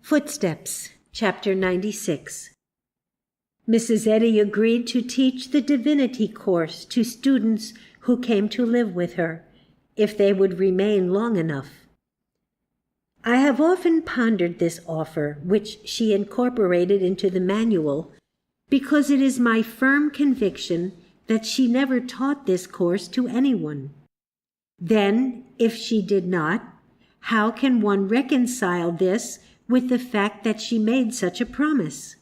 Footsteps, Chapter 96. Mrs. Eddy agreed to teach the divinity course to students who came to live with her, if they would remain long enough. I have often pondered this offer, which she incorporated into the manual, because it is my firm conviction that she never taught this course to anyone. Then, if she did not, how can one reconcile this with the fact that she made such a promise?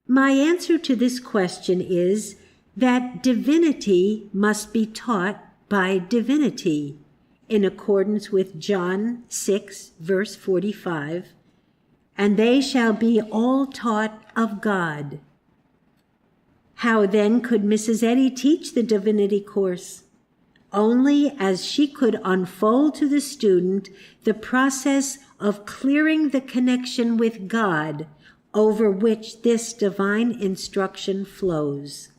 My answer to this question is that divinity must be taught by divinity, in accordance with John 6, verse 45, and they shall be all taught of God. How then could Mrs. Eddy teach the divinity course? Only as she could unfold to the student the process of clearing the connection with God over which this divine instruction flows.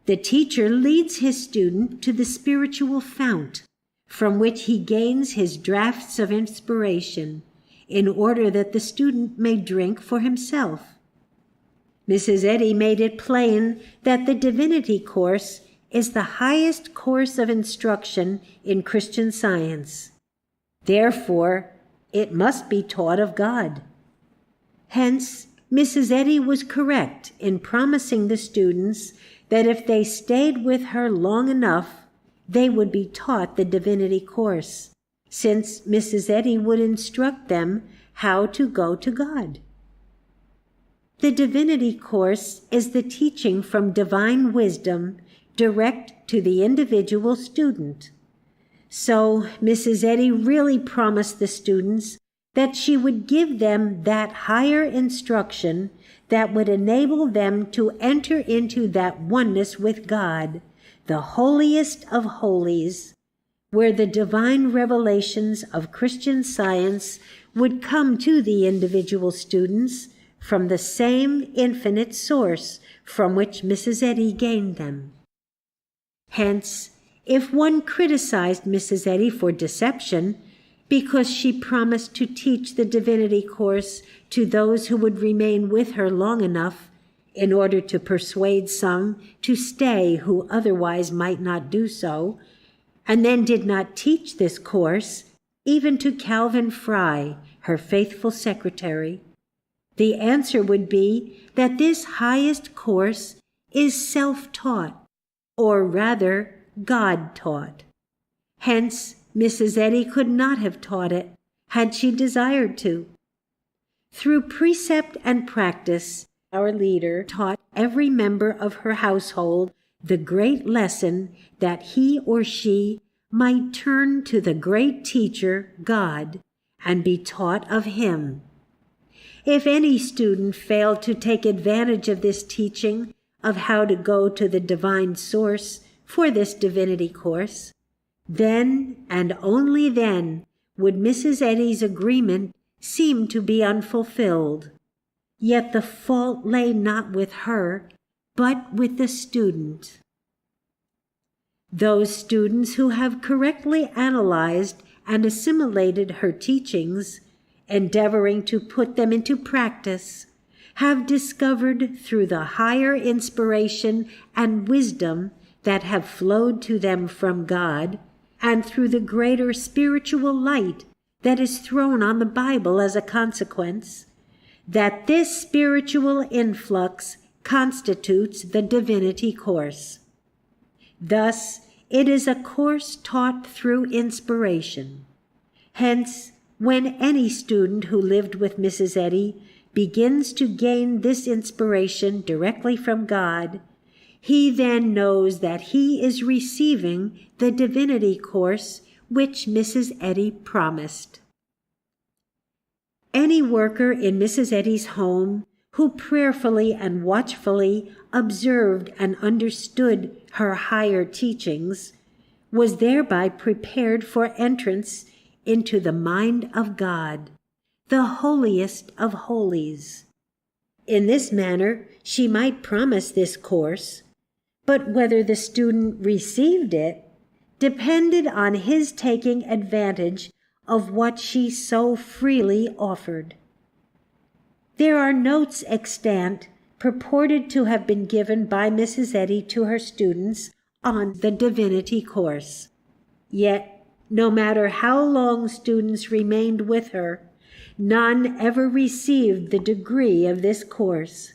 The teacher leads his student to the spiritual fount, from which he gains his draughts of inspiration, in order that the student may drink for himself. Mrs. Eddy made it plain that the divinity course is the highest course of instruction in Christian Science. Therefore, it must be taught of God. Hence, Mrs. Eddy was correct in promising the students that if they stayed with her long enough, they would be taught the divinity course, since Mrs. Eddy would instruct them how to go to God. The divinity course is the teaching from divine wisdom direct to the individual student. So Mrs. Eddy really promised the students that she would give them that higher instruction that would enable them to enter into that oneness with God, the holiest of holies, where the divine revelations of Christian Science would come to the individual students from the same infinite source from which Mrs. Eddy gained them. Hence, if one criticized Mrs. Eddy for deception because she promised to teach the divinity course to those who would remain with her long enough in order to persuade some to stay who otherwise might not do so, and then did not teach this course even to Calvin Fry, her faithful secretary, the answer would be that this highest course is self-taught, or rather, God-taught. Hence, Mrs. Eddy could not have taught it, had she desired to. Through precept and practice, our leader taught every member of her household the great lesson that he or she might turn to the great teacher, God, and be taught of him. If any student failed to take advantage of this teaching of how to go to the divine source for this divinity course, then and only then would Mrs. Eddy's agreement seem to be unfulfilled. Yet the fault lay not with her, but with the student. Those students who have correctly analyzed and assimilated her teachings, endeavoring to put them into practice, have discovered through the higher inspiration and wisdom that have flowed to them from God, and through the greater spiritual light that is thrown on the Bible as a consequence, that this spiritual influx constitutes the divinity course. Thus, it is a course taught through inspiration. Hence, when any student who lived with Mrs. Eddy begins to gain this inspiration directly from God, he then knows that he is receiving the divinity course which Mrs. Eddy promised. Any worker in Mrs. Eddy's home who prayerfully and watchfully observed and understood her higher teachings was thereby prepared for entrance into the mind of God, the holiest of holies. In this manner, she might promise this course, but whether the student received it depended on his taking advantage of what she so freely offered. There are notes extant purported to have been given by Mrs. Eddy to her students on the divinity course. Yet, no matter how long students remained with her, none ever received the degree of this course.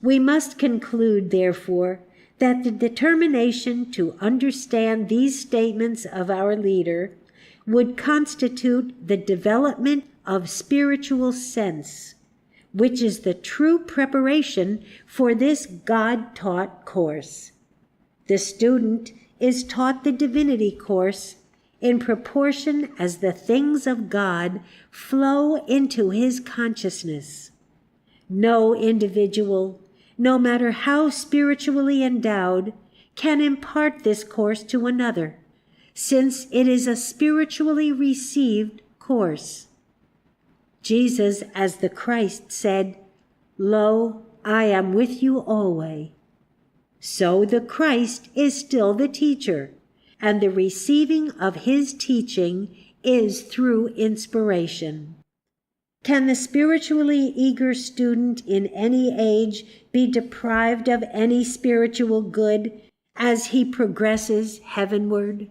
We must conclude, therefore, that the determination to understand these statements of our leader would constitute the development of spiritual sense, which is the true preparation for this God-taught course. The student is taught the divinity course in proportion as the things of God flow into his consciousness. No individual, no matter how spiritually endowed, can impart this course to another, since it is a spiritually received course. Jesus, as the Christ, said, "Lo, I am with you always." So the Christ is still the teacher, and the receiving of his teaching is through inspiration. Can the spiritually eager student in any age be deprived of any spiritual good as he progresses heavenward?